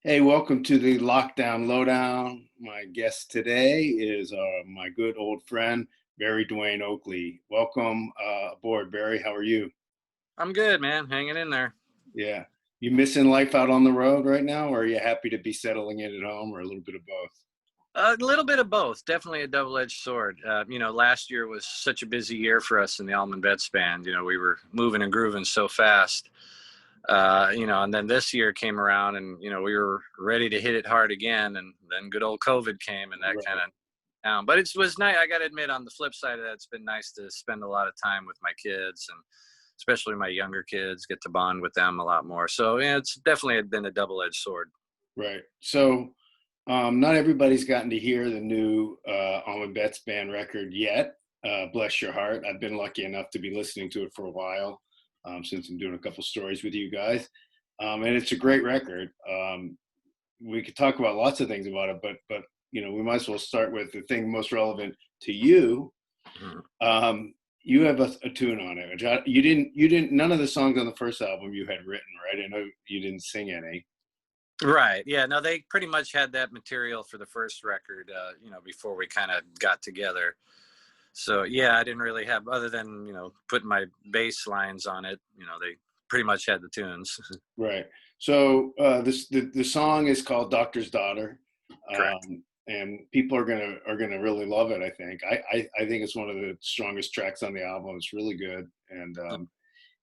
Hey, welcome to the Lockdown Lowdown. My guest today is my good old friend, Berry Duane Oakley. Welcome aboard, Barry. How are you? I'm good, man. Hanging in there. Yeah. You missing life out on the road right now, or are you happy to be settling in at home, or a little bit of both? A little bit of both. Definitely a double-edged sword. Last year was such a busy year for us in the Allman Betts Band. We were moving and grooving so fast. And then this year came around, and we were ready to hit it hard again. And then good old COVID came, and that kind Right. of down. But it was nice. I got to admit, on the flip side of that, it's been nice to spend a lot of time with my kids, and especially my younger kids, get to bond with them a lot more. So yeah, it's definitely been a double-edged sword. Right. So, not everybody's gotten to hear the new Allman Betts Band record yet. Bless your heart. I've been lucky enough to be listening to it for a while, since I'm doing a couple stories with you guys. And it's a great record. We could talk about lots of things about it, but we might as well start with the thing most relevant to you. Mhm. You have a tune on it, which you didn't. None of the songs on the first album you had written, right? I know you didn't sing any. Right. Yeah. No, they pretty much had that material for the first record, before we kind of got together. So yeah, I didn't really have, other than, putting my bass lines on it, they pretty much had the tunes. Right. So the song is called "Doctor's Daughter," Correct. and people are gonna really love it. I think. I think it's one of the strongest tracks on the album. It's really good, and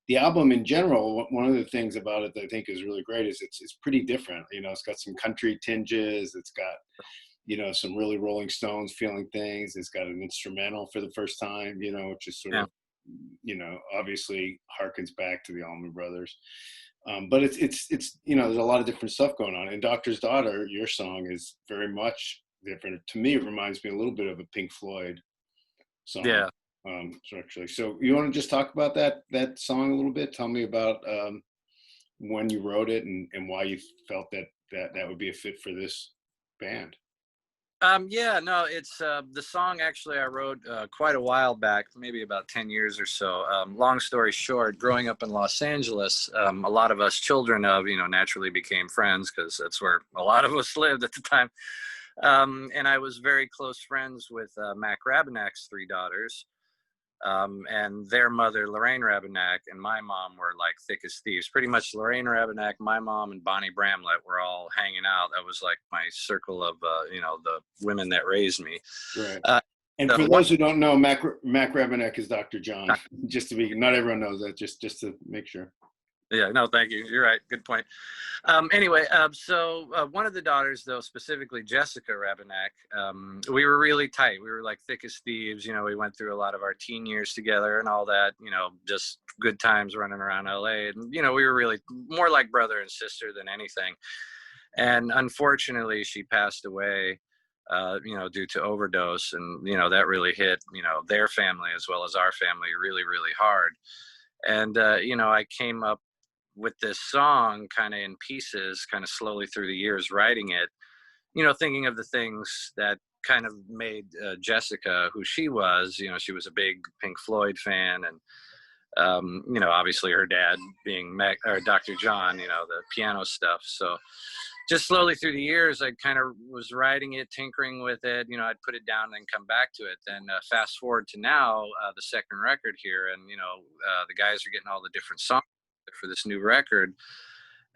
the album in general, one of the things about it that I think is really great is it's pretty different. It's got some country tinges. It's got some really Rolling Stones feeling things. It's got an instrumental for the first time. Which is sort Yeah. of obviously harkens back to the Allman Brothers. But it's there's a lot of different stuff going on. And Doctor's Daughter, your song is very much different. To me, it reminds me a little bit of a Pink Floyd song, Yeah. structurally. So you want to just talk about that song a little bit? Tell me about when you wrote it and why you felt that would be a fit for this band. Yeah, no, it's the song actually I wrote quite a while back, maybe about 10 years or so. Long story short, growing up in Los Angeles, a lot of us children naturally became friends because that's where a lot of us lived at the time. And I was very close friends with Mac Rabenak's three daughters. And their mother, Lorraine Rabenak, and my mom were like thick as thieves. Pretty much Lorraine Rabenak, my mom, and Bonnie Bramlett were all hanging out. That was like my circle of, the women that raised me. Right. Uh, And so for one those who don't know, Mac Rebenek is Dr. John. Just to be, not everyone knows that. Just to make sure. Yeah, no, thank you. You're right. Good point. Anyway, one of the daughters, though, specifically Jessica Rabenak, we were really tight. We were like thick as thieves. We went through a lot of our teen years together and all that. Just good times running around LA. And we were really more like brother and sister than anything. And unfortunately, she passed away. Due to overdose, and that really hit their family as well as our family really, really hard. And I came up with this song kind of in pieces, kind of slowly through the years writing it, thinking of the things that kind of made Jessica who she was. She was a big Pink Floyd fan, and obviously her dad being or Dr. John, the piano stuff. So just slowly through the years, I kind of was writing it, tinkering with it. I'd put it down and then come back to it. Then fast forward to now, the second record here, and the guys are getting all the different songs for this new record.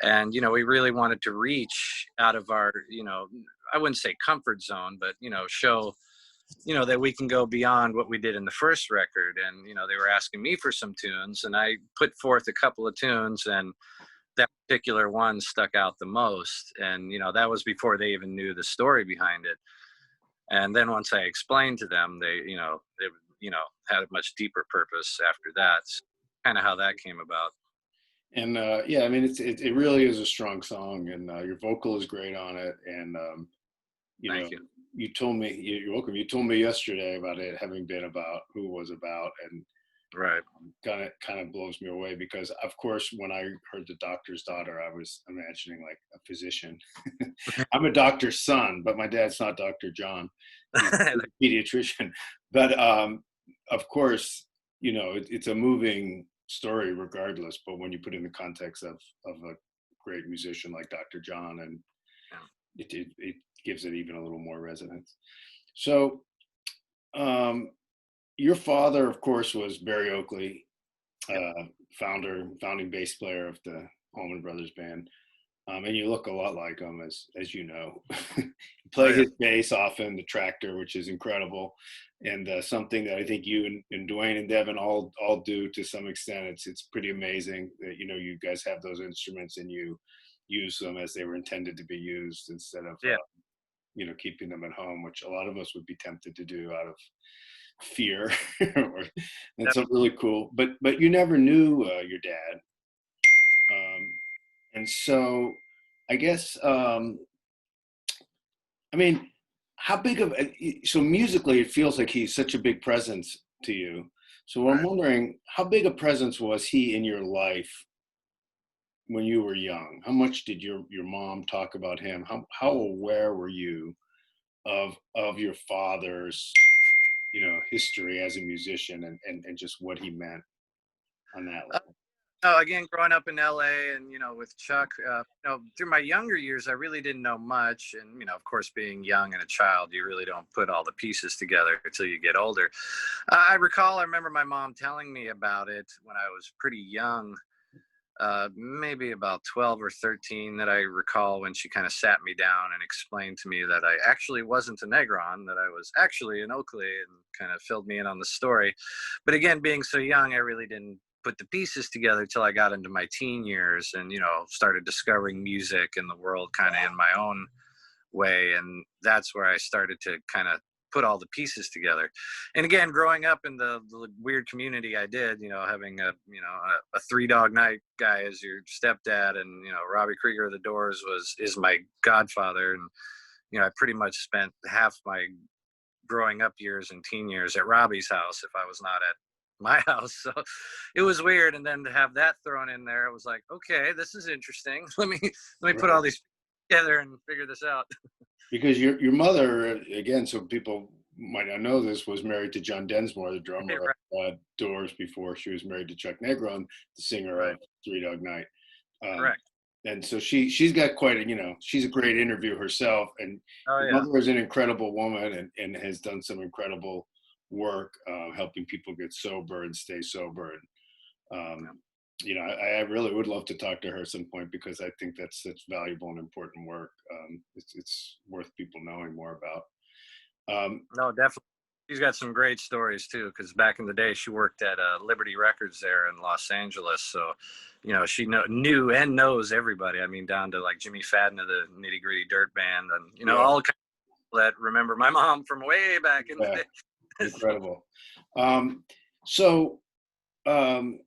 And we really wanted to reach out of our, I wouldn't say comfort zone, but show that we can go beyond what we did in the first record. And they were asking me for some tunes, and I put forth a couple of tunes, and that particular one stuck out the most. And that was before they even knew the story behind it. And then once I explained to them, they had a much deeper purpose after that. Kind of how that came about. And yeah, I mean, it really is a strong song, and your vocal is great on it. And you know, Thank you. you told me you're welcome. You told me yesterday about it having been about who it was about, and Right. kind of blows me away because, of course, when I heard the doctor's daughter, I was imagining like a physician. I'm a doctor's son, but my dad's not Dr. John. He's a pediatrician. But of course, it's a moving story regardless. But when you put it in the context of a great musician like Dr. John, and it gives it even a little more resonance. So, um, your father, of course, was Berry Oakley, Yep. founding bass player of the Allman Brothers Band. And you look a lot like him, as you know. You Oh play yeah. his bass often, the tractor, which is incredible, and something that I think you and Duane and Devin all do to some extent. It's pretty amazing that you guys have those instruments and you use them as they were intended to be used instead of Yeah. keeping them at home, which a lot of us would be tempted to do out of fear. That's Yep. really cool. But you never knew your dad. And so I guess, I mean, how big of so musically it feels like he's such a big presence to you. So I'm Right. wondering, how big a presence was he in your life when you were young? How much did your mom talk about him? How aware were you of your father's history as a musician and just what he meant on that Uh, level? Again, growing up in LA and, with Chuck, through my younger years, I really didn't know much. And, of course, being young and a child, you really don't put all the pieces together until you get older. I remember my mom telling me about it when I was pretty young, maybe about 12 or 13, that I recall when she kind of sat me down and explained to me that I actually wasn't a Negron, that I was actually an Oakley, and kind of filled me in on the story. But again, being so young, I really didn't put the pieces together till I got into my teen years and, started discovering music and the world kind of in my own way. And that's where I started to kind of put all the pieces together. And again, growing up in the weird community I did, having a Three Dog Night guy as your stepdad, and, Robbie Krieger of the Doors is my godfather. And, I pretty much spent half my growing up years and teen years at Robbie's house if I was not at my house. So it was weird. And then to have that thrown in there, it was like, okay, this is interesting. Let me put all Right. these together and figure this out. Because your mother, again, so people might not know this, was married to John Densmore, the Right, drummer of Doors, before she was married to Chuck Negron, the singer right, of Three Dog Night. Um, correct. and so she's got quite a, she's a great interview herself. And Oh your yeah. mother is an incredible woman and has done some incredible work helping people get sober and stay sober. And Yeah. I really would love to talk to her at some point because I think that's such valuable and important work. It's worth people knowing more about. No, definitely. She's got some great stories too, because back in the day, she worked at Liberty Records there in Los Angeles. So, she knew and knows everybody. I mean, down to like Jimmy Fadden of the Nitty Gritty Dirt Band, and Yeah, all kinds of people that remember my mom from way back in the yeah, day. So, incredible. Um, so, um,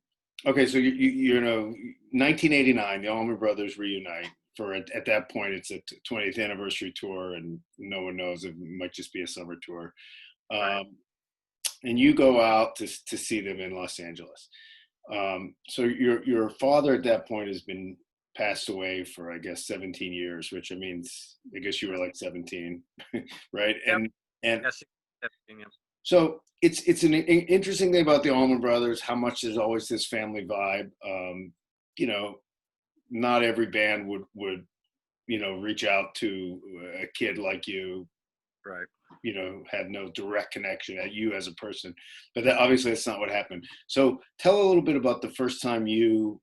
okay, so 1989, the Allman Brothers reunite for at that point it's a 20th anniversary tour, and no one knows, it might just be a summer tour. right. Um, and you go out to see them in Los Angeles. So your father at that point has been passed away for, I guess, 17 years, which means I guess you were like 17, right? Yep. And Yes. Yep. so it's an interesting thing about the Allman Brothers, how much there's always this family vibe. You know, not every band would reach out to a kid like you, Right. have no direct connection at you as a person, but that obviously that's not what happened. So tell a little bit about the first time you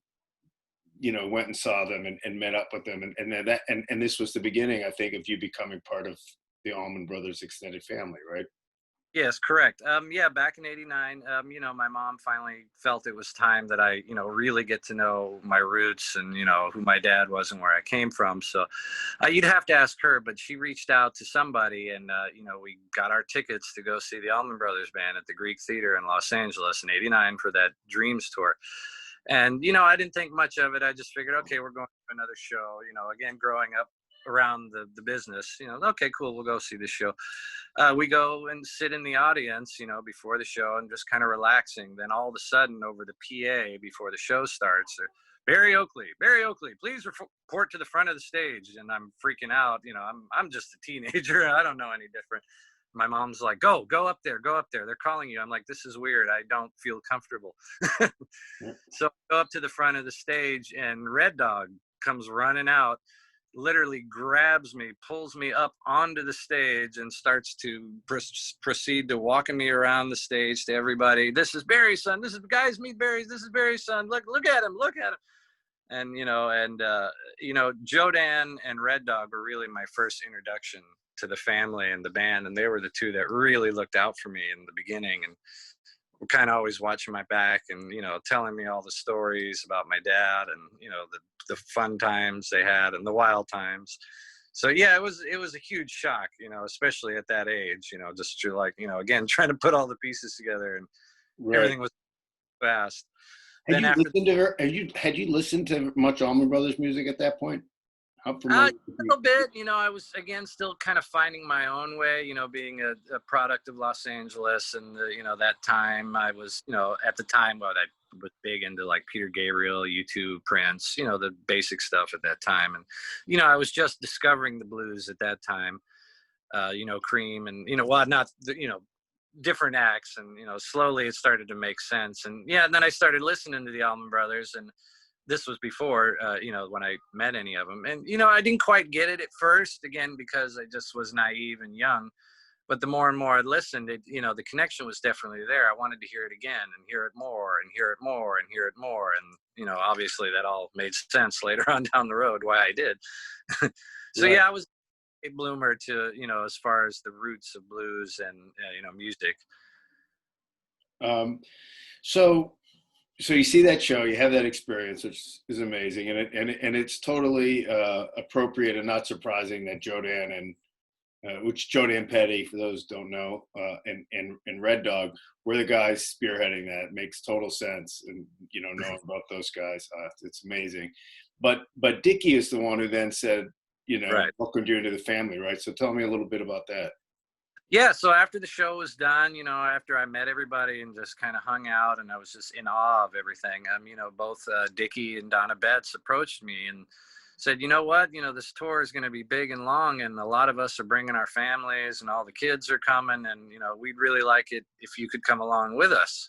went and saw them and met up with them, and then and this was the beginning, I think, of you becoming part of the Allman Brothers extended family, right? Yes, correct. Yeah, back in '89, my mom finally felt it was time that I, really get to know my roots and, who my dad was and where I came from. So you'd have to ask her, but she reached out to somebody, and, we got our tickets to go see the Allman Brothers Band at the Greek Theater in Los Angeles in '89 for that Dreams tour. And, I didn't think much of it. I just figured, okay, we're going to another show, again, growing up around the business, okay, cool, we'll go see this show. We go and sit in the audience, before the show and just kind of relaxing. Then all of a sudden, over the PA before the show starts, Barry Oakley, please report to the front of the stage. And I'm freaking out. I'm just a teenager. I don't know any different. My mom's like, go up there, go up there. They're calling you. I'm like, this is weird. I don't feel comfortable. Yeah. So I go up to the front of the stage, and Red Dog comes running out, literally grabs me, pulls me up onto the stage, and starts to proceed to walking me around the stage to everybody. This is Barry's son. This is, guys, meet Barry's. This is Barry's son. Look at him. Look at him. And Joe Dan and Red Dog were really my first introduction to the family and the band, and they were the two that really looked out for me in the beginning, and were kind of always watching my back, and telling me all the stories about my dad, and the fun times they had and the wild times. So yeah, it was a huge shock, especially at that age, just to again trying to put all the pieces together, and Right. everything was fast. Had Then you after listened to her? Had you listened to much Allman Brothers music at that point? How familiar? a little bit, I was again still kind of finding my own way, being a product of Los Angeles, and that time I was, at the time I was big into like Peter Gabriel, U2, Prince, the basic stuff at that time, and I was just discovering the blues at that time, Cream, and not different acts, and slowly it started to make sense, and and then I started listening to the Allman Brothers, and this was before, when I met any of them. And, I didn't quite get it at first, again, because I just was naive and young. But the more and more I listened, the connection was definitely there. I wanted to hear it again and hear it more and hear it more and hear it more. And, obviously that all made sense later on down the road why I did. So, Right. yeah, I was a bloomer to, as far as the roots of blues and, music. Um, so so you see that show, you have that experience, which is amazing, and it's totally appropriate and not surprising that Joe Dan and which Joe Dan Petty, for those who don't know, and Red Dog were the guys spearheading that. It makes total sense, and knowing about those guys, it's amazing. But Dickie is the one who then said, Right. welcomed you into the family, right? So tell me a little bit about that. Yeah, so after the show was done, after I met everybody and just kind of hung out, and I was just in awe of everything. Both Dickie and Donna Betts approached me and said, "You know what? This tour is going to be big and long, and a lot of us are bringing our families, and all the kids are coming, and we'd really like it if you could come along with us."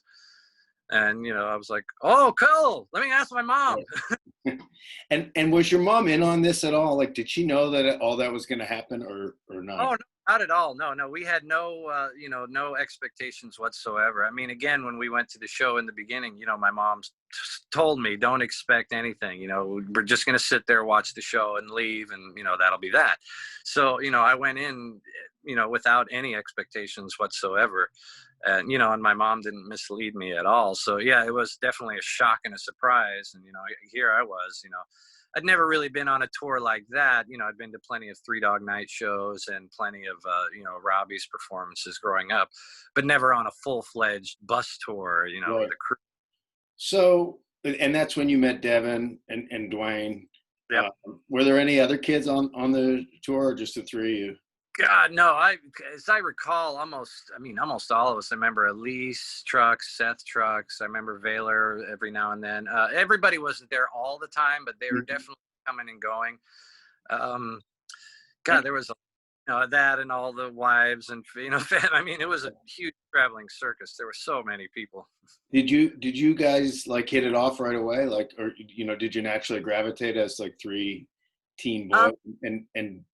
And I was like, "Oh, cool. Let me ask my mom." And was your mom in on this at all? Like, did she know that all that was going to happen, or not? Oh, no, not at all. No, no, we had no, no expectations whatsoever. I mean, again, when we went to the show in the beginning, my mom told me, don't expect anything. We're just going to sit there, watch the show, and leave, and that'll be that. So, I went in, without any expectations whatsoever, and and my mom didn't mislead me at all. So, yeah, it was definitely a shock and a surprise. And here I was, I'd never really been on a tour like that. I'd been to plenty of Three Dog Night shows and plenty of, Robbie's performances growing up, but never on a full-fledged bus tour, Right. with a crew. So, and that's when you met Devin and Duane. Yep. Were there any other kids on the tour, or just the three of you? God, no, as I recall, almost all of us. I remember Elise Trucks, Seth Trucks. I remember Vaylor every now and then. Everybody wasn't there all the time, but they were definitely coming and going. God, there was that, and all the wives, and I mean, it was a huge traveling circus. There were so many people. Did you guys like hit it off right away? Like, or did you naturally gravitate as like three teen boys? And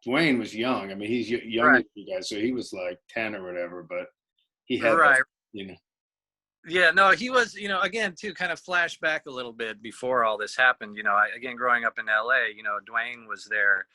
Duane was young. I mean, he's younger Right. than you guys, so he was like 10 or whatever. But he had Right. that. Yeah, no, he was, again, too, kind of flashback a little bit before all this happened. Again, growing up in LA, Duane was there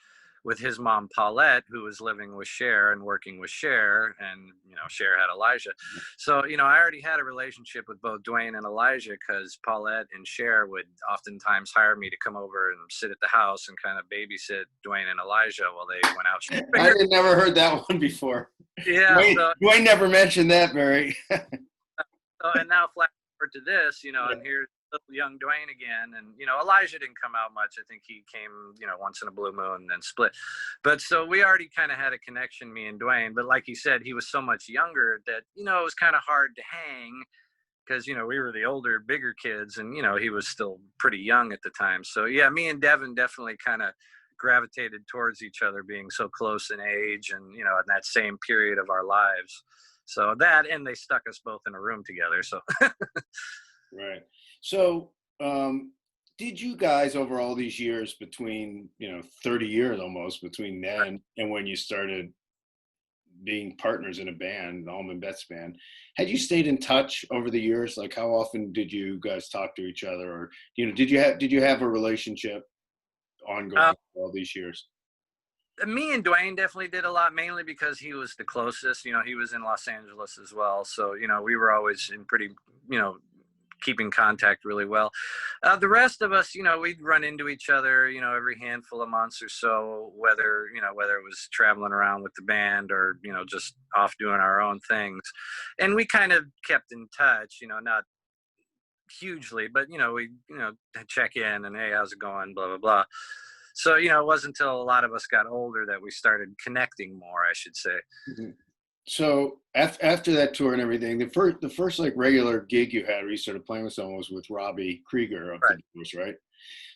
with his mom, Paulette, who was living with Cher and working with Cher, and, Cher had Elijah. So, I already had a relationship with both Duane and Elijah, because Paulette and Cher would oftentimes hire me to come over and sit at the house and kind of babysit Duane and Elijah while they went out. I had never heard that one before. Yeah. Duane never mentioned that, Barry. So, and now flash forward to this, and here's little young Duane again. And, Elijah didn't come out much. I think he came, once in a blue moon and then split. But so we already kind of had a connection, me and Duane. But like he said, he was so much younger that, it was kind of hard to hang, because, we were the older, bigger kids, and, he was still pretty young at the time. So, yeah, me and Devin definitely kind of gravitated towards each other, being so close in age and, in that same period of our lives. So that, and they stuck us both in a room together. So Right. So, did you guys over all these years between, 30 years almost between Right. then and when you started being partners in a band, the Allman Betts Band, had you stayed in touch over the years? Like how often did you guys talk to each other, or did you have a relationship Um, ongoing for all these years? Me and Dwayne definitely did a lot, mainly because he was the closest. He was in Los Angeles as well, so we were always in pretty, you know, keeping contact really well. The rest of us, we'd run into each other, every handful of months or so, whether it was traveling around with the band or, just off doing our own things. And we kind of kept in touch, not hugely, but, we, check in and, hey, how's it going? Blah, blah, blah. So, it wasn't until a lot of us got older that we started connecting more, I should say. Mhm. So after that tour and everything, the first like regular gig you had where you started playing with someone was with Robbie Krieger of Right. the Doors, right?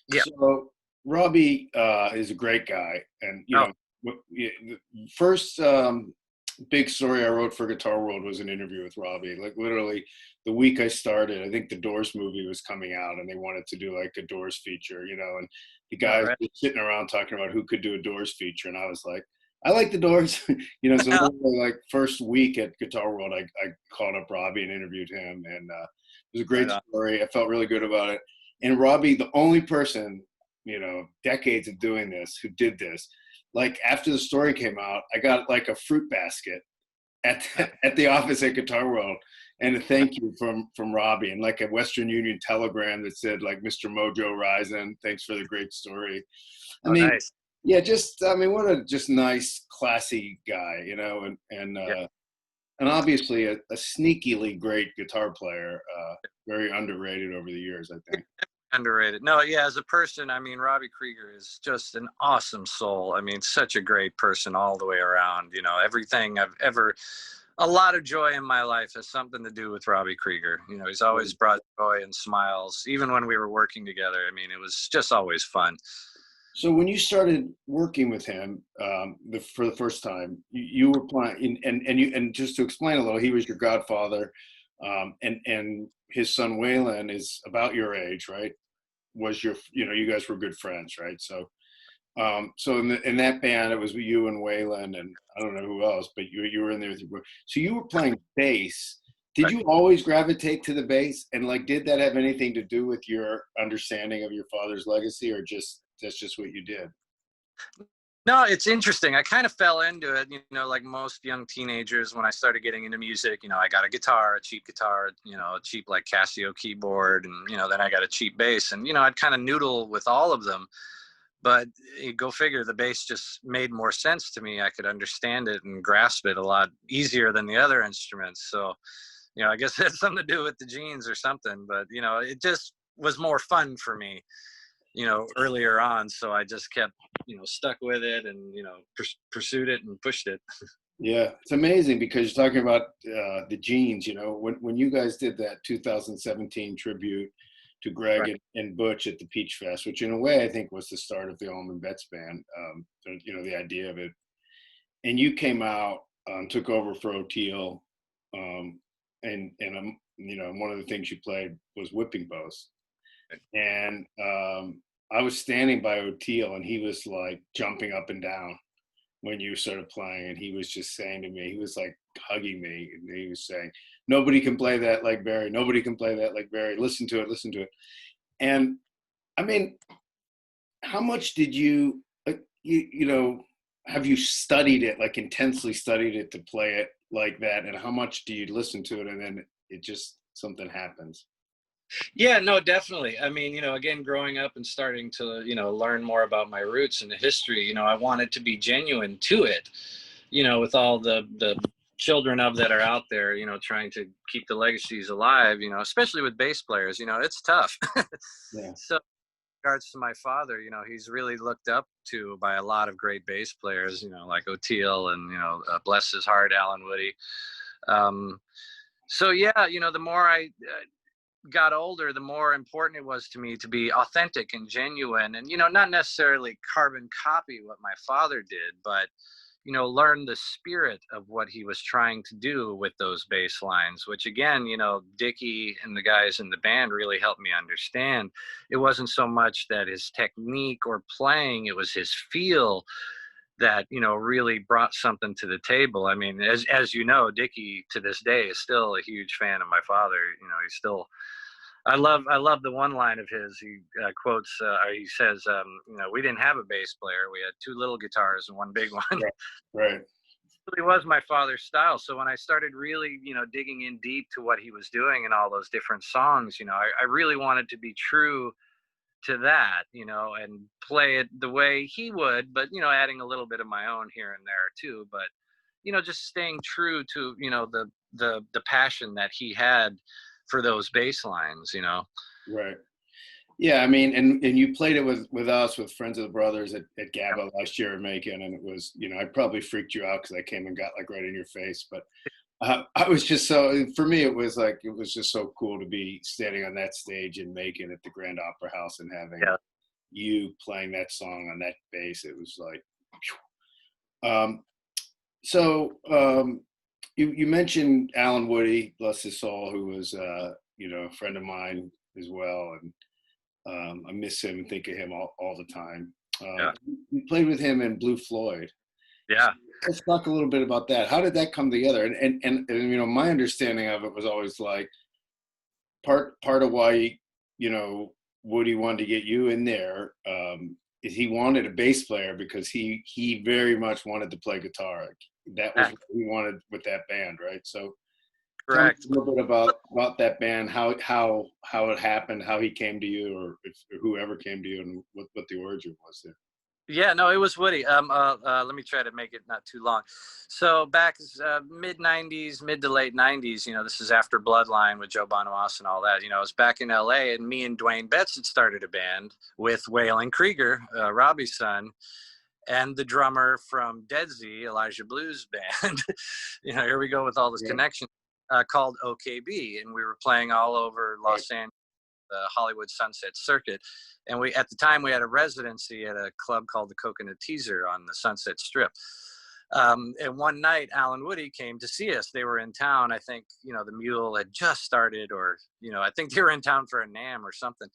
Yeah. So Robbie is a great guy, and Oh, the first big story I wrote for Guitar World was an interview with Robbie. Like literally the week I started, I think the Doors movie was coming out, and they wanted to do like a Doors feature, and the all guys right. were sitting around talking about who could do a Doors feature, and I was like, I like the Doors, So literally, like first week at Guitar World, I called up Robbie and interviewed him, and it was a Right great on. story. I felt really good about it. And Robbie, the only person, decades of doing this, who did this, like after the story came out, I got like a fruit basket at at the office at Guitar World, and a thank you from Robbie, and like a Western Union telegram that said like Mr. Mojo Rising, thanks for the great story. I Oh, mean, nice. yeah, just I mean, what a just nice, classy guy, Yeah. and obviously a sneakily great guitar player, very underrated over the years, I think. Underrated. No, yeah, as a person, I mean, Robbie Krieger is just an awesome soul. I mean, such a great person all the way around. Everything a lot of joy in my life has something to do with Robbie Krieger. He's always brought joy and smiles, even when we were working together. I mean, it was just always fun. So when you started working with him for the first time, you were playing, and just to explain a little, he was your godfather, and his son Waylon is about your age, right? Was you guys were good friends, right? So in that band, it was you and Waylon, and I don't know who else, but you were in there with your brother. So you were playing bass. Did Right. you always gravitate to the bass? And like, did that have anything to do with your understanding of your father's legacy, or just that's just what you did? No, it's interesting. I kind of fell into it, like most young teenagers when I started getting into music. I got a guitar, a cheap guitar, a cheap like Casio keyboard, and then I got a cheap bass, and I'd kind of noodle with all of them. But go figure, the bass just made more sense to me. I could understand it and grasp it a lot easier than the other instruments. So, I guess it had something to do with the genes or something. But it just was more fun for me, earlier on. So I just kept, stuck with it and, pursued it and pushed it. Yeah, it's amazing because you're talking about the genes. When you guys did that 2017 tribute to Greg Right. and Butch at the Peach Fest, which in a way I think was the start of the Allman Betts Band. The idea of it, and you came out, took over for O'Teal, and one of the things you played was whipping post, and I was standing by O'Teal, and he was like jumping up and down when you started playing, and he was just saying to me, he was like hugging me, and he was saying, "Nobody can play that like Barry. Nobody can play that like Barry. Listen to it. Listen to it." And I mean, how much did you, have you studied it, like intensely studied it to play it like that? And how much do you listen to it and then it just something happens? Yeah, no, definitely. I mean, again, growing up and starting to, learn more about my roots and the history, I wanted to be genuine to it, with all the children of that are out there, trying to keep the legacies alive, especially with bass players, it's tough. Yeah. So, in regards to my father, he's really looked up to by a lot of great bass players, like O'Teal and, bless his heart, Alan Woody. Um, so yeah, the more I got older, the more important it was to me to be authentic and genuine, and not necessarily carbon copy what my father did, but learn the spirit of what he was trying to do with those bass lines, which again, Dickie and the guys in the band really helped me understand. It wasn't so much that his technique or playing, it was his feel that, really brought something to the table. I mean, as you know, Dickie to this day is still a huge fan of my father. He's still, I love the one line of his. He quotes, or he says, we didn't have a bass player. We had two little guitars and one big one. Right. Right. It really was my father's style. So when I started really, digging in deep to what he was doing and all those different songs, I really wanted to be true to that, and play it the way he would, but, adding a little bit of my own here and there too. But, just staying true to, the passion that he had for those bass lines, Right. Yeah, I mean, and you played it with us, with Friends of the Brothers at GABA last year in Macon, and it was, I probably freaked you out because I came and got like right in your face, but I was just so, for me, it was just so cool to be standing on that stage in Macon at the Grand Opera House and having you playing that song on that bass. It was like, um, so you mentioned Alan Woody, bless his soul, who was, a friend of mine as well. And I miss him and think of him all the time. You played with him in Blue Floyd. Yeah. Let's talk a little bit about that. How did that come together? And my understanding of it was always like part of why, Woody wanted to get you in there, is he wanted a bass player because he very much wanted to play guitar. That was what he wanted with that band, right? So Correct. tell me a little bit about that band, how it happened, how he came to you, or whoever came to you, and what the origin was there. Yeah, no, it was Woody. Let me try to make it not too long. So back mid to late '90s, this is after Bloodline with Joe Bonamassa and all that. I was back in LA, and me and Duane Betts had started a band with Waylon Krieger, Robbie's son, and the drummer from Dead Z, Elijah Blues Band. Here we go with all this connection, called OKB, and we were playing all over Los Angeles, the Hollywood Sunset Circuit. And at the time we had a residency at a club called the Coconut Teaser on the Sunset Strip. And one night Alan Woody came to see us. They were in town. I think, the Mule had just started, or, I think they were in town for a NAMM or something.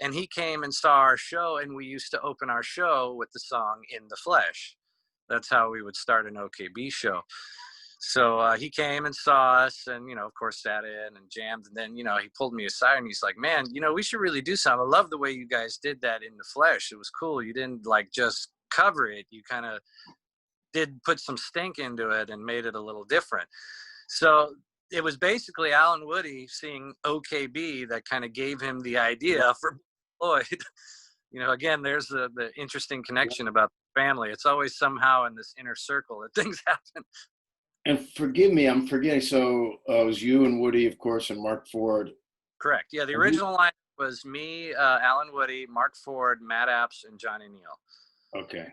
And he came and saw our show, and we used to open our show with the song In the Flesh. That's how we would start an OKB show. So he came and saw us and, of course, sat in and jammed. And then, he pulled me aside and he's like, man, we should really do something. I love the way you guys did that In the Flesh. It was cool. You didn't just cover it. You kind of did put some stink into it and made it a little different. So it was basically Alan Woody seeing OKB that kind of gave him the idea for Floyd. Again, there's the interesting connection about the family. It's always somehow in this inner circle that things happen. And forgive me, I'm forgetting. So it was you and Woody, of course, and Mark Ford. Correct. Yeah, the original line was me, Alan Woody, Mark Ford, Matt Apps, and Johnny Neal. Okay.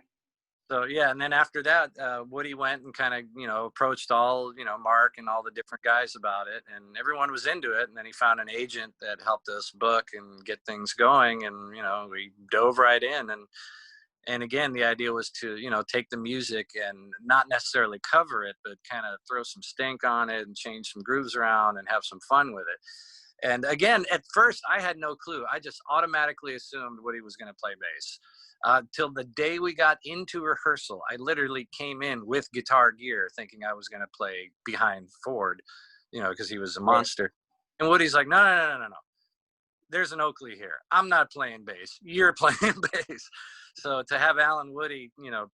So, yeah, and then after that, Woody went and kind of, approached all, Mark and all the different guys about it, and everyone was into it. And then he found an agent that helped us book and get things going, and, we dove right in. And again, the idea was to, take the music and not necessarily cover it, but kind of throw some stink on it and change some grooves around and have some fun with it. And again, at first, I had no clue. I just automatically assumed Woody was going to play bass. Till the day we got into rehearsal, I literally came in with guitar gear thinking I was going to play behind Ford, because he was a monster. And Woody's like, no. There's an Oakley here. I'm not playing bass. You're playing bass. So to have Alan Woody,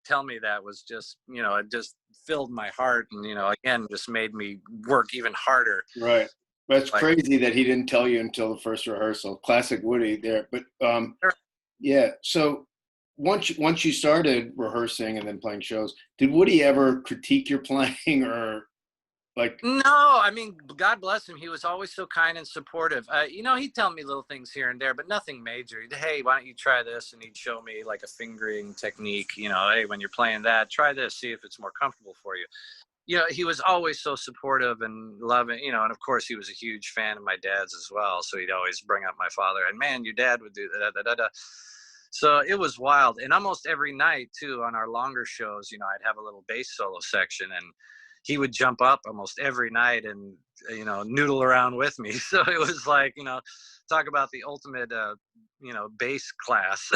tell me that was just, it just filled my heart and, again, just made me work even harder. Right. That's crazy that he didn't tell you until the first rehearsal. Classic Woody there. But yeah. So once you started rehearsing and then playing shows, did Woody ever critique your playing or No, I mean, God bless him. He was always so kind and supportive. He'd tell me little things here and there, but nothing major. Hey, why don't you try this? And he'd show me like a fingering technique, hey, when you're playing that, try this, see if it's more comfortable for you. He was always so supportive and loving, and of course he was a huge fan of my dad's as well. So he'd always bring up my father and, man, your dad would do that. So it was wild. And almost every night too, on our longer shows, you know, I'd have a little bass solo section, and he would jump up almost every night and, you know, noodle around with me. So it was like, you know, talk about the ultimate, you know, bass class.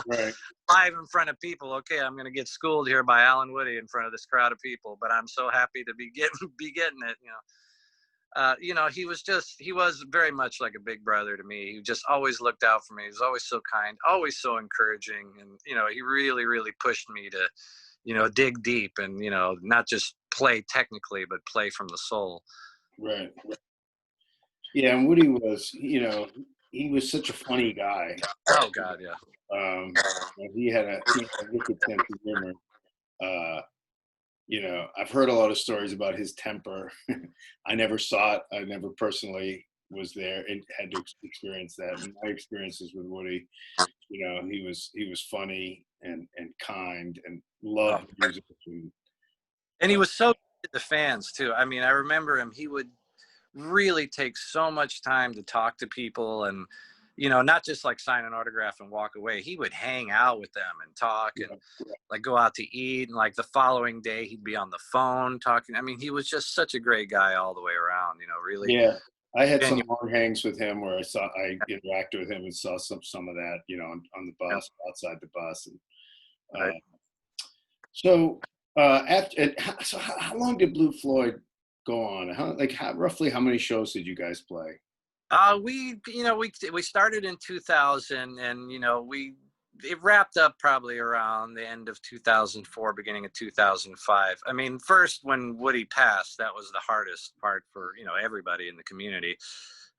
Right. Live in front of people. Okay, I'm going to get schooled here by Alan Woody in front of this crowd of people, but I'm so happy to be getting it, you know. You know, he was very much like a big brother to me. He just always looked out for me. He was always so kind, always so encouraging. And, you know, he really, really pushed me to, you know, dig deep and, you know, not just play technically, but play from the soul. Right. Yeah, and Woody was, you know, he was such a funny guy. Oh God, yeah. And he had a wicked sense of humor. Uh, you know, I've heard a lot of stories about his temper. I never saw it. I never personally was there and had to experience that. And my experiences with Woody, you know, he was funny and kind and Oh. loved music. And he was so good to the fans too. I mean, I remember him. He would really take so much time to talk to people, and, you know, not just like sign an autograph and walk away. He would hang out with them and talk and like go out to eat. And like the following day he'd be on the phone talking. I mean, he was just such a great guy all the way around, you know, really. Yeah, I had some Genuine. long hangs with him where I interacted with him and saw some of that, you know, on the Yeah, bus, outside the bus, and right. uh, so so how long did Blue Floyd go on? Roughly how many shows did you guys play? You know, we started in 2000, and, you know, it wrapped up probably around the end of 2004, beginning of 2005. I mean, first when Woody passed, that was the hardest part for, you know, everybody in the community.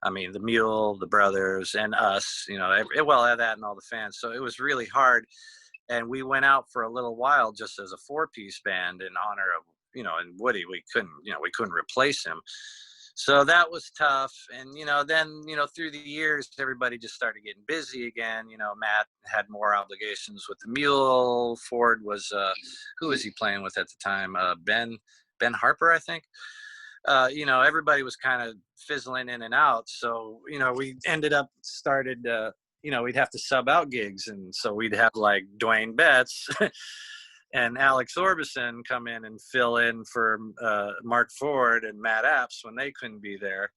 I mean, the Mule, the brothers, and us, you know, that and all the fans. So it was really hard. And we went out for a little while just as a 4-piece band in honor of, you know, and Woody. We couldn't replace him. So that was tough. And, you know, then, you know, through the years, everybody just started getting busy again. You know, Matt had more obligations with the Mule. Ford was, who was he playing with at the time? Ben Harper, I think. You know, everybody was kind of fizzling in and out. So, you know, we started, you know, we'd have to sub out gigs. And so we'd have like Duane Betts and Alex Orbison come in and fill in for Mark Ford and Matt Apps when they couldn't be there.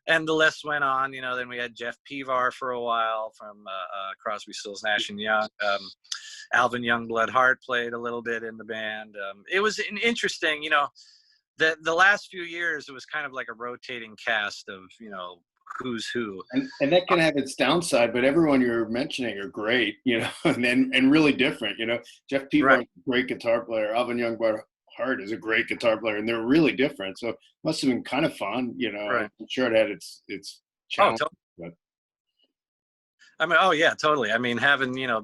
And the list went on. You know, then we had Jeff Pevar for a while from Crosby, Stills, Nash and Young. Alvin Youngblood Hart played a little bit in the band. It was an interesting, you know, the last few years, it was kind of like a rotating cast of, you know, who's who. And that can have its downside, but everyone you're mentioning are great, you know, and really different. You know, Jeff Peavard Right. is a great guitar player. Alvin Youngblood Hart is a great guitar player, and they're really different. So it must have been kind of fun, you know. Right. I'm sure it had its Oh, challenges, but I mean, oh yeah, totally. I mean, having, you know,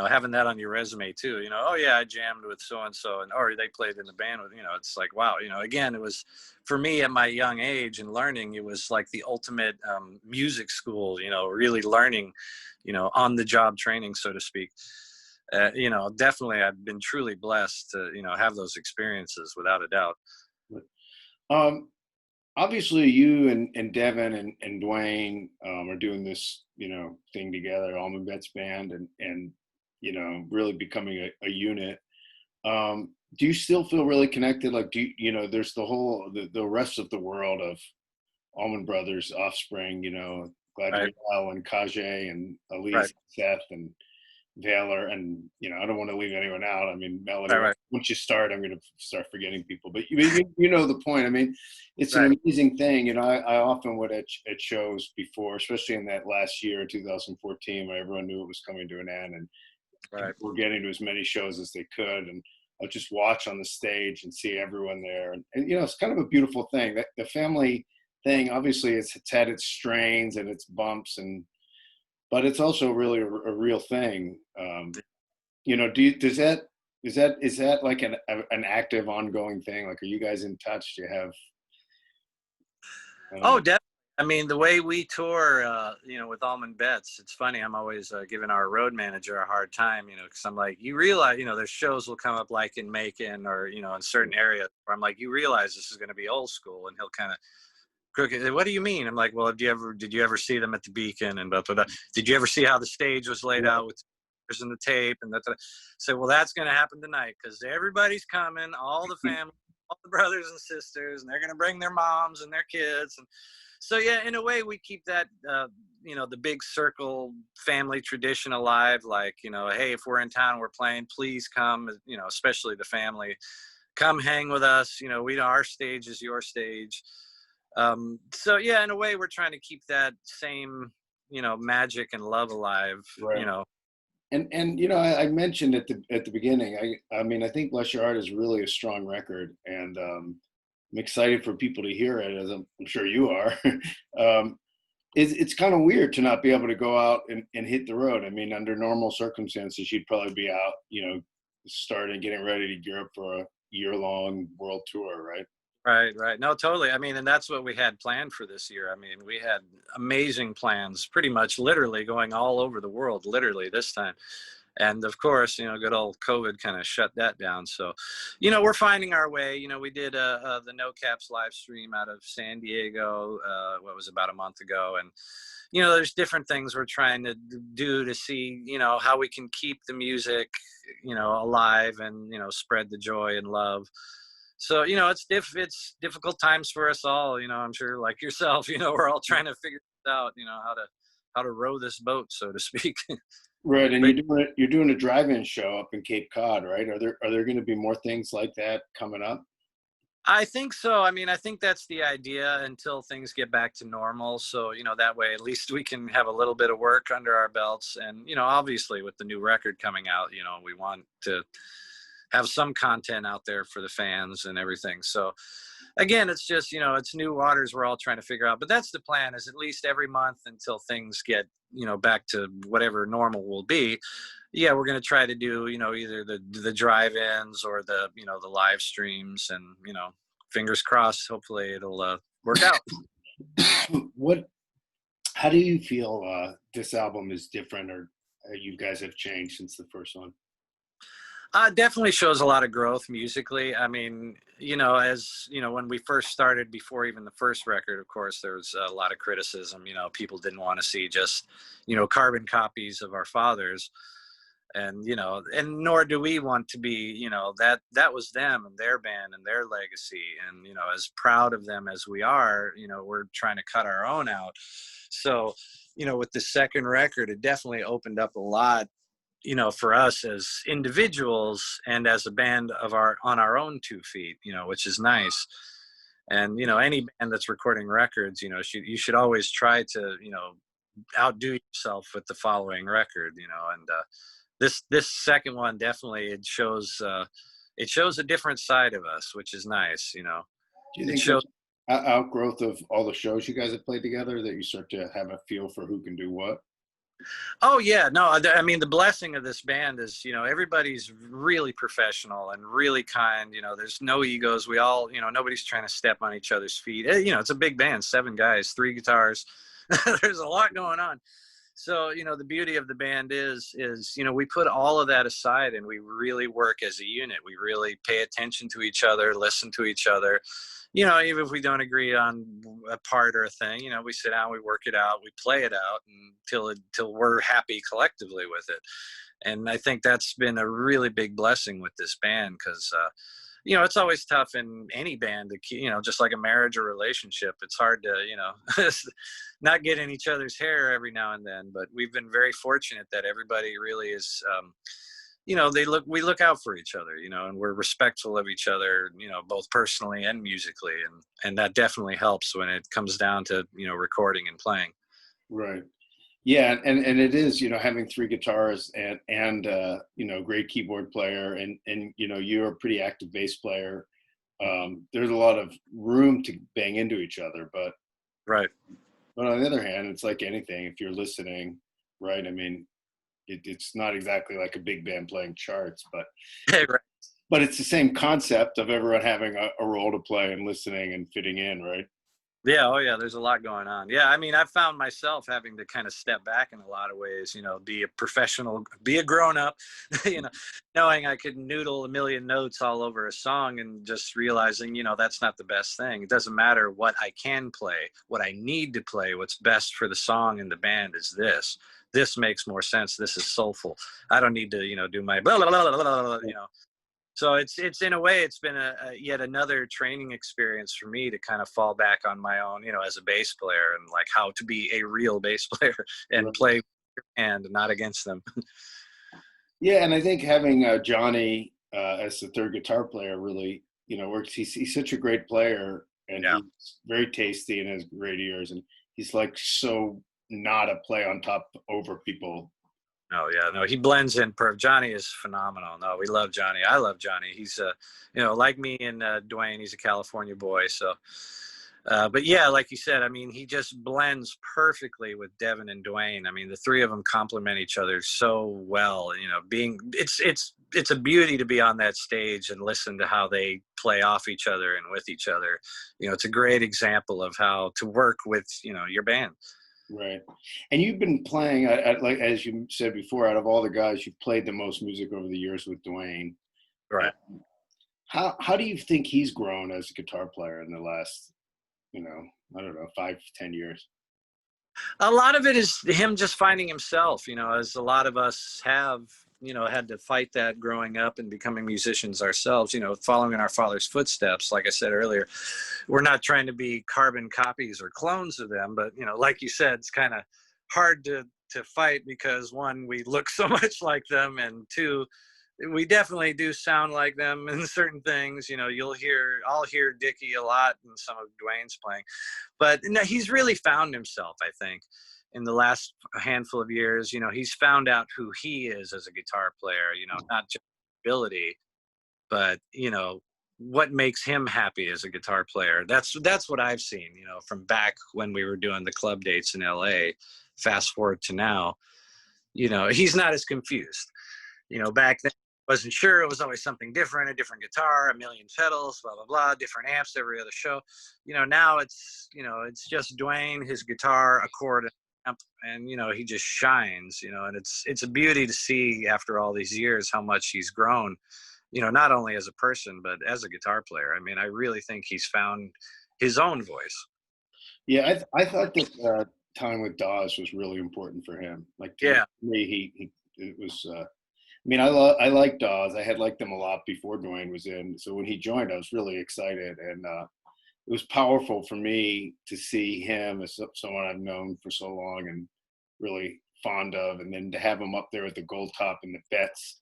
having that on your resume too, you know, oh yeah, I jammed with so-and-so and, or they played in the band with, you know, it's like, wow, you know, again, it was for me at my young age and learning, it was like the ultimate music school, you know, really learning, you know, on the job training, so to speak. You know, definitely I've been truly blessed to, you know, have those experiences without a doubt. um, obviously you and Devin and Dwayne are doing this, you know, thing together, Allman Betts Band, and you know, really becoming a unit. Do you still feel really connected? Like, you know, there's the rest of the world of Allman Brothers offspring, you know, Right. Gladwell and Kajay and Elise, Right. Seth and Taylor, and you know, I don't want to leave anyone out. I mean, Melody. Right. Right. Once you start, I'm going to start forgetting people, but you know the point. I mean, it's Right. an amazing thing. You know, I often would at shows before, especially in that last year, 2014, where everyone knew it was coming to an end, and Right. people were getting to as many shows as they could, and I'll just watch on the stage and see everyone there, and you know, it's kind of a beautiful thing. That the family thing, obviously, it's had its strains and its bumps, but it's also really a real thing. You know, is that like an active, ongoing thing? Like, are you guys in touch? Do you have? I don't Oh, know. definitely. I mean, the way we tour, you know, with Allman Betts, it's funny. I'm always giving our road manager a hard time, you know, because I'm like, you realize, you know, there's shows will come up like in Macon or, you know, in certain areas where I'm like, you realize this is going to be old school, and he'll kind of crooked. What do you mean? I'm like, well, did you ever see them at the Beacon and blah, blah, blah. Did you ever see how the stage was laid Right. out with and the tape and that. So, well, that's going to happen tonight because everybody's coming, all the family, all the brothers and sisters, and they're going to bring their moms and their kids. And so, yeah, in a way, we keep that, the big circle family tradition alive. Like, hey, if we're in town, we're playing, please come, especially the family, come hang with us. Our stage is your stage. So yeah, in a way, we're trying to keep that same, magic and love alive, Right. And I mentioned at the beginning, I mean, I think Bless Your Heart is really a strong record, and I'm excited for people to hear it, as I'm sure you are. It's kind of weird to not be able to go out and hit the road. I mean, under normal circumstances, you'd probably be out, starting getting ready to gear up for a year-long world tour, right? Right. No, totally. I mean, and that's what we had planned for this year. I mean, we had amazing plans, pretty much literally going all over the world, literally this time. And of course, good old COVID kind of shut that down. So, we're finding our way. We did the No Caps live stream out of San Diego, what was about a month ago. And, there's different things we're trying to do to see, how we can keep the music, alive and, spread the joy and love. So, it's difficult times for us all, I'm sure like yourself, we're all trying to figure out, how to row this boat, so to speak. Right, and But you're doing a drive-in show up in Cape Cod, right? Are there going to be more things like that coming up? I think so. I mean, I think that's the idea until things get back to normal. So, that way at least we can have a little bit of work under our belts. And, obviously with the new record coming out, we want to have some content out there for the fans and everything. So again, it's just, it's new waters we're all trying to figure out. But that's the plan, is at least every month until things get, back to whatever normal will be. Yeah, we're going to try to do, either the drive-ins or the live streams, and, fingers crossed, hopefully it'll work out. What? How do you feel this album is different, or you guys have changed since the first one? Definitely shows a lot of growth musically. I mean, as when we first started, before even the first record, of course, there was a lot of criticism. People didn't want to see just, carbon copies of our fathers. And, and nor do we want to be, that was them and their band and their legacy. And, as proud of them as we are, we're trying to cut our own out. So, with the second record, it definitely opened up a lot, for us as individuals and as a band on our own 2 feet, which is nice. And, any band that's recording records, you should always try to, outdo yourself with the following record, and this second one, definitely, it shows a different side of us, which is nice. Do you It think shows. there's outgrowth of all the shows you guys have played together, that you start to have a feel for who can do what? Oh yeah, no, I mean, the blessing of this band is, everybody's really professional and really kind. There's no egos. We all, nobody's trying to step on each other's feet. It's a big band, 7 guys, 3 guitars. There's a lot going on. So, the beauty of the band is, we put all of that aside and we really work as a unit. We really pay attention to each other, listen to each other. Even if we don't agree on a part or a thing, we sit down, we work it out, we play it out until we're happy collectively with it. And I think that's been a really big blessing with this band, because, it's always tough in any band to, just like a marriage or relationship. It's hard to, not get in each other's hair every now and then. But we've been very fortunate that everybody really is, we look out for each other, and we're respectful of each other, both personally and musically. And that definitely helps when it comes down to, recording and playing. Right. Yeah, and it is, having 3 guitars and great keyboard player, and you're a pretty active bass player. There's a lot of room to bang into each other, but Right. on the other hand, it's like anything. If you're listening, right? I mean, it's not exactly like a big band playing charts, but Right. but it's the same concept of everyone having a role to play and listening and fitting in, right? Yeah. Oh yeah. There's a lot going on. Yeah. I mean, I've found myself having to kind of step back in a lot of ways, be a professional, be a grown up, knowing I could noodle a million notes all over a song, and just realizing, that's not the best thing. It doesn't matter what I can play, what I need to play, what's best for the song and the band is this. this makes more sense. This is soulful. I don't need to, do my blah, blah, blah, blah, blah, blah, So it's in a way, it's been a yet another training experience for me to kind of fall back on my own, as a bass player, and like how to be a real bass player and Right. play and not against them. Yeah, and I think having Johnny as the third guitar player really, works. He's such a great player, and Yeah. he's very tasty and has great ears, and he's like so not a play on top over people. Oh yeah, no, he blends in. Johnny is phenomenal. No, we love Johnny. I love Johnny. He's like me and Duane, he's a California boy. So, but yeah, like you said, I mean, he just blends perfectly with Devin and Duane. I mean, the three of them complement each other so well. It's a beauty to be on that stage and listen to how they play off each other and with each other. It's a great example of how to work with your band. Right. And you've been playing, like as you said before, out of all the guys, you've played the most music over the years with Duane. Right. How do you think he's grown as a guitar player in the last, I don't know, 5 to 10 years? A lot of it is him just finding himself, as a lot of us have, had to fight that growing up and becoming musicians ourselves, following in our father's footsteps. Like I said earlier, we're not trying to be carbon copies or clones of them, but, like you said, it's kind of hard to fight because, one, we look so much like them, and two, we definitely do sound like them in certain things. I'll hear Dickie a lot in some of Duane's playing, but no, he's really found himself, I think, in the last handful of years. He's found out who he is as a guitar player, not just ability, but, what makes him happy as a guitar player. That's what I've seen, from back when we were doing the club dates in LA, fast forward to now, he's not as confused. Back then, wasn't sure. It was always something different, a different guitar, a million pedals, blah, blah, blah, different amps every other show. Now it's just Duane, his guitar, a chord, amp, and, he just shines, and it's a beauty to see after all these years how much he's grown, not only as a person, but as a guitar player. I mean, I really think he's found his own voice. Yeah, I thought that time with Dawes was really important for him. Like, to me, it was. I mean, I like Dawes. I had liked them a lot before Duane was in. So when he joined, I was really excited, and it was powerful for me to see him as someone I've known for so long and really fond of, and then to have him up there with the gold top and the Betts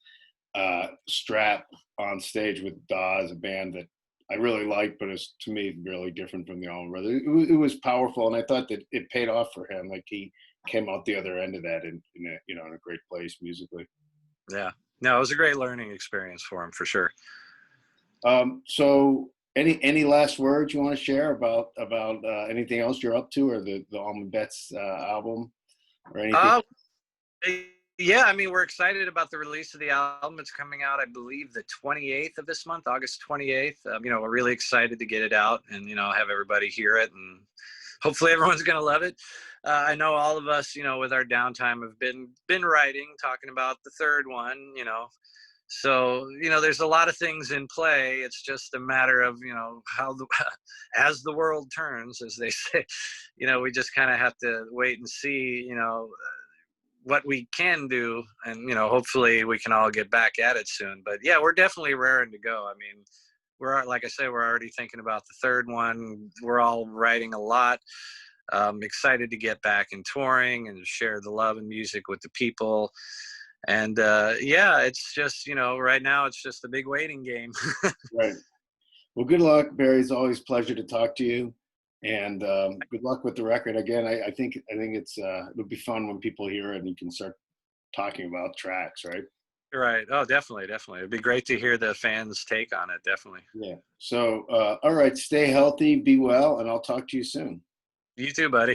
strap on stage with Dawes, a band that I really liked, but it's, to me, really different from the Allman Brothers. It was powerful, and I thought that it paid off for him. Like, he came out the other end of that in a great place musically. Yeah. No, it was a great learning experience for him, for sure. So any last words you want to share about anything else you're up to, or the Allman Betts album, or anything? Yeah, I mean, we're excited about the release of the album. It's coming out, I believe, the 28th of this month, August 28th. We're really excited to get it out and, have everybody hear it, and hopefully everyone's going to love it. I know all of us, with our downtime have been writing, talking about the third one, so, there's a lot of things in play. It's just a matter of, how as the world turns, as they say, we just kind of have to wait and see, what we can do, and, hopefully we can all get back at it soon. But yeah, we're definitely raring to go. I mean, like I say, we're already thinking about the third one. We're all writing a lot. Excited to get back and touring and share the love and music with the people. And yeah, it's just, right now it's just a big waiting game. Right. Well, good luck, Barry. It's always a pleasure to talk to you, and good luck with the record. Again, I think it'll be fun when people hear it and you can start talking about tracks, right? Right. Oh, definitely. It'd be great to hear the fans' take on it. Definitely. Yeah. So, all right, stay healthy, be well, and I'll talk to you soon. You too, buddy.